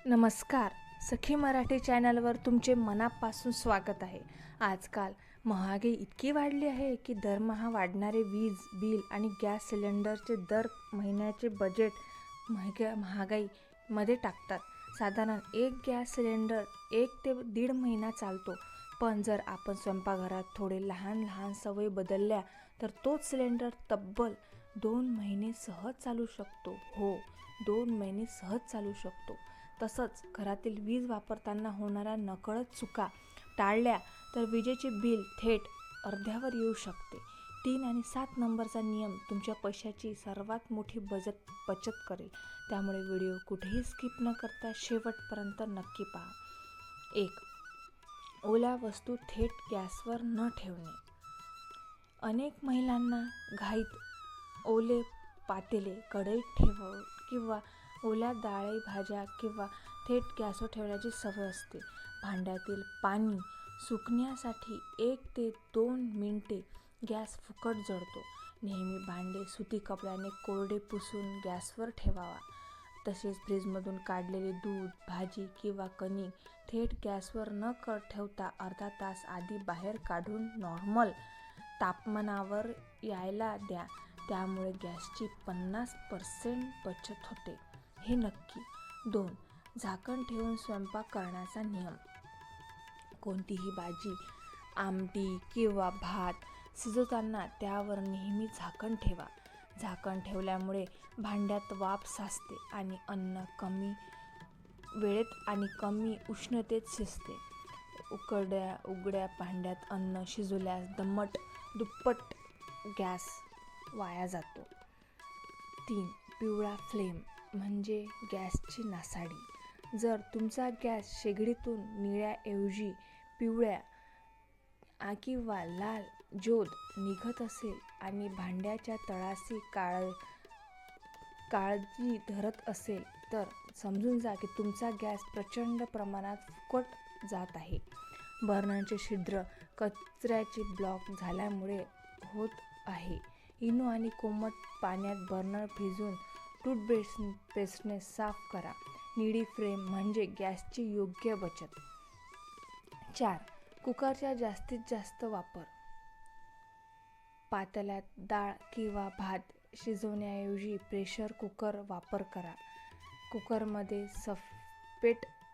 नमस्कार. सखी मराठी चॅनलवर तुमचे मनापासून स्वागत आहे. आजकाल महागाई इतकी वाढली आहे की दरमहा वाढणारे वीज बिल आणि गॅस सिलेंडरचे दर महिन्याचे बजेट महागाईमध्ये टाकतात. साधारण एक गॅस सिलेंडर 1 ते 1.5 महिना चालतो. पण जर आपण स्वयंपाकघरात थोडे लहान सवयी बदलल्या तर तोच सिलेंडर तब्बल 2 महिने सहज चालू शकतो. 2 महिने सहज चालू शकतो. तसंच घरातील वीज वापरताना होणाऱ्या नकळत चुका टाळल्या तर विजेचे बिल थेट अर्ध्यावर येऊ शकते. 3 आणि 7 नंबरचा नियम तुमच्या पैशाची सर्वात मोठी बचत करेल. त्यामुळे व्हिडिओ कुठेही स्किप न करता शेवटपर्यंत नक्की पहा. 1. ओल्या वस्तू थेट गॅसवर न ठेवणे. अनेक महिलांना घाईत ओले पातेले कढईत किंवा ओल्या डाळी भाज्या किंवा थेट गॅसवर ठेवण्याची सवय असते. भांड्यातील पाणी सुकण्यासाठी 1 ते 2 मिनिटे गॅस फुकट जळतो. नेहमी भांडे सुती कपड्याने कोरडे पुसून गॅसवर ठेवावा. तसेच फ्रीजमधून काढलेले दूध, भाजी किंवा कणिक थेट गॅसवर न ठेवता अर्धा तास आधी बाहेर काढून नॉर्मल तापमानावर यायला द्या. त्यामुळे गॅसची 50% बचत होते. हे नक्की. 2. झाकण ठेवून स्वयंपाक करण्याचा नियम. कोणतीही भाजी, आमटी किंवा भात शिजवताना त्यावर नेहमी झाकण ठेवा. झाकण ठेवल्यामुळे भांड्यात वाफ साचते आणि अन्न कमी वेळेत आणि कमी उष्णतेत शिजते. उघड्या भांड्यात अन्न शिजवल्यास दुप्पट गॅस वाया जातो. 3. पिवळा फ्लेम म्हणजे गॅसची नासाडी. जर तुमचा गॅस शेगडीतून निळ्याऐवजी पिवळ्या किंवा लाल ज्योत निघत असेल आणि भांड्याच्या तळाशी काळजी धरत असेल तर समजून जा की तुमचा गॅस प्रचंड प्रमाणात फुकट जात आहे. बर्नरचे छिद्र कचऱ्याचे ब्लॉक झाल्यामुळे होत आहे. इनो आणि कोमट पाण्यात बर्नर भिजवून टूथपेस्टने साफ करा. निळी फ्लेम म्हणजे गॅसची योग्य बचत. 4. कुकरचा जास्तीत जास्त वापर. पातेल्यात डाळ किंवा भात शिजवण्याऐवजी प्रेशर कुकर वापर करा. कुकरमध्ये सफेटेर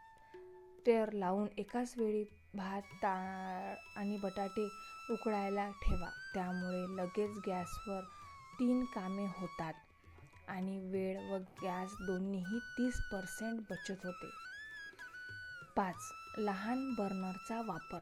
लावून एकाच वेळी भात, डाळ आणि बटाटे उकळायला ठेवा. त्यामुळे लगेच गॅसवर 3 कामे होतात आणि वेळ व गॅस दोन्हीही 30% बचत होते. 5. लहान बर्नरचा वापर.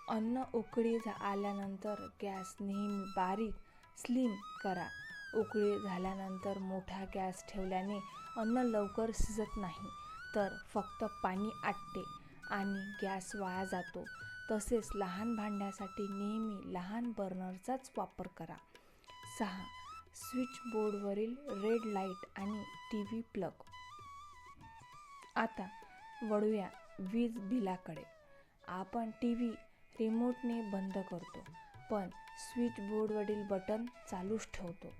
अन्न उकळी आल्यानंतर गॅस नेहमी बारीक स्लिम करा. उकळी झाल्यानंतर मोठा गॅस ठेवल्याने अन्न लवकर शिजत नाही तर फक्त पाणी आटते आणि गॅस वाया जातो. तसेच लहान भांड्यासाठी नेहमी लहान बर्नरचाच वापर करा. 6. स्विचबोर्डवरील रेड लाईट आणि टीव्ही प्लग. आता वळूया वीज बिलाकडे. आपण टीव्ही रिमोटने बंद करतो पण स्विचबोर्डवरील बटन चालूच ठेवतो.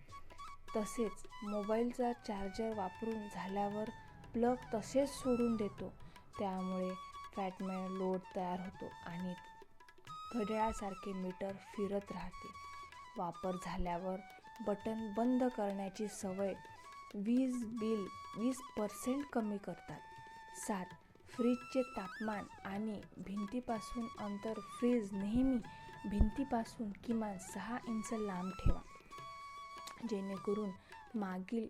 तसेच मोबाईलचा चार्जर वापरून झाल्यावर प्लग तसेच सोडून देतो. त्यामुळे फॅटमॅन लोड तयार होतो आणि घड्याळासारखे मीटर फिरत राहते. वापर झाल्यावर बटन बंद करण्याची सवय वीज बिल 20% कमी करतात. 7. फ्रीजचे तापमान आणि भिंतीपासून अंतर. फ्रीज नेहमी भिंतीपासून किमान 6 इंच लांब ठेवा जेणेकरून मागील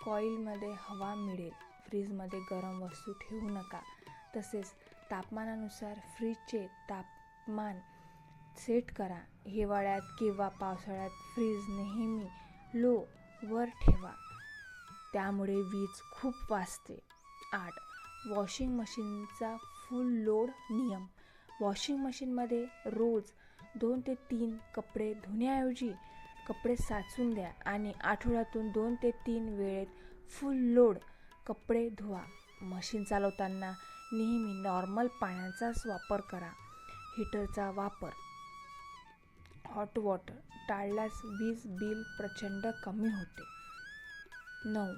कॉइलमध्ये हवा मिळेल. फ्रीजमध्ये गरम वस्तू ठेवू नका. तसेच तापमानानुसार फ्रीजचे तापमान सेट करा. हिवाळ्यात किंवा पावसाळ्यात फ्रीज नेहमी लो वर ठेवा. त्यामुळे वीज खूप वाचते. 8. वॉशिंग मशीनचा फुल लोड नियम. वॉशिंग मशीनमध्ये रोज 2 ते 3 कपडे धुण्याऐवजी कपडे साचून द्या आणि आठवड्यातून 2 ते 3 वेळेत फुल लोड कपडे धुवा. मशीन चालवताना नेहमी नॉर्मल पाण्याचाच वापर करा. हीटरचा वापर हॉट वॉटर टाळल्यास वीज बिल प्रचंड कमी होते. 9.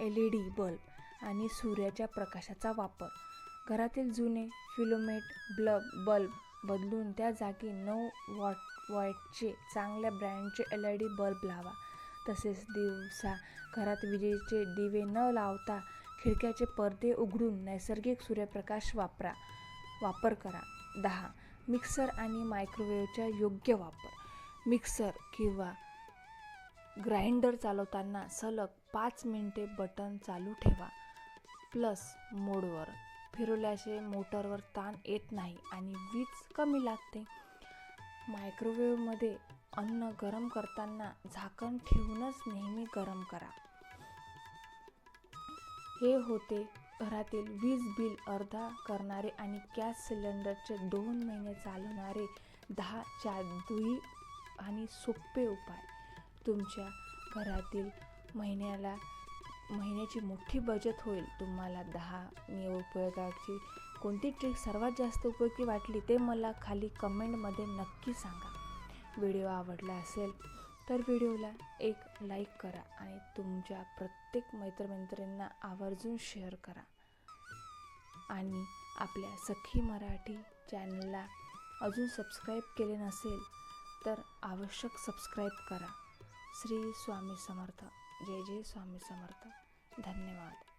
LED बल्ब आणि सूर्याच्या प्रकाशाचा वापर. घरातील जुने फिलोमेट बल्ब बदलून त्या जागी 9 वॉटचे चांगल्या ब्रँडचे LED बल्ब लावा. तसेच दिवसा घरात विजेचे दिवे न लावता खिडक्याचे पडदे उघडून नैसर्गिक सूर्यप्रकाश वापर करा. 10. मिक्सर आणि मायक्रोवेव्हचा योग्य वापर. मिक्सर किंवा ग्राइंडर चालवताना सलग 5 मिनिटे बटन चालू ठेवा. प्लस मोडवर फिरवल्याने मोटरवर ताण येत नाही आणि वीज कमी लागते. मायक्रोवेव्हमध्ये अन्न गरम करताना झाकण ठेवूनच नेहमी गरम करा. हे होते घरातील वीज बिल अर्धा करणारे आणि गॅस सिलेंडरचे 2 महिने चालणारे 10 जादुई आणि सोपे उपाय. तुमच्या घरातील महिन्याची मोठी बचत होईल. तुम्हाला 10 उपयोगाची कोणती ट्रिक सर्वात जास्त उपयोगी वाटली ते मला खाली कमेंटमध्ये नक्की सांगा. व्हिडिओ आवडला असेल तर व्हिडिओला एक लाईक करा आणि तुमच्या प्रत्येक मित्रमैत्रिणींना आवर्जून शेअर करा. आणि आपल्या सखी मराठी चॅनलला अजून सबस्क्राईब केले नसेल तर आवश्यक सबस्क्राईब करा. श्री स्वामी समर्थ. जय जय स्वामी समर्थ. धन्यवाद.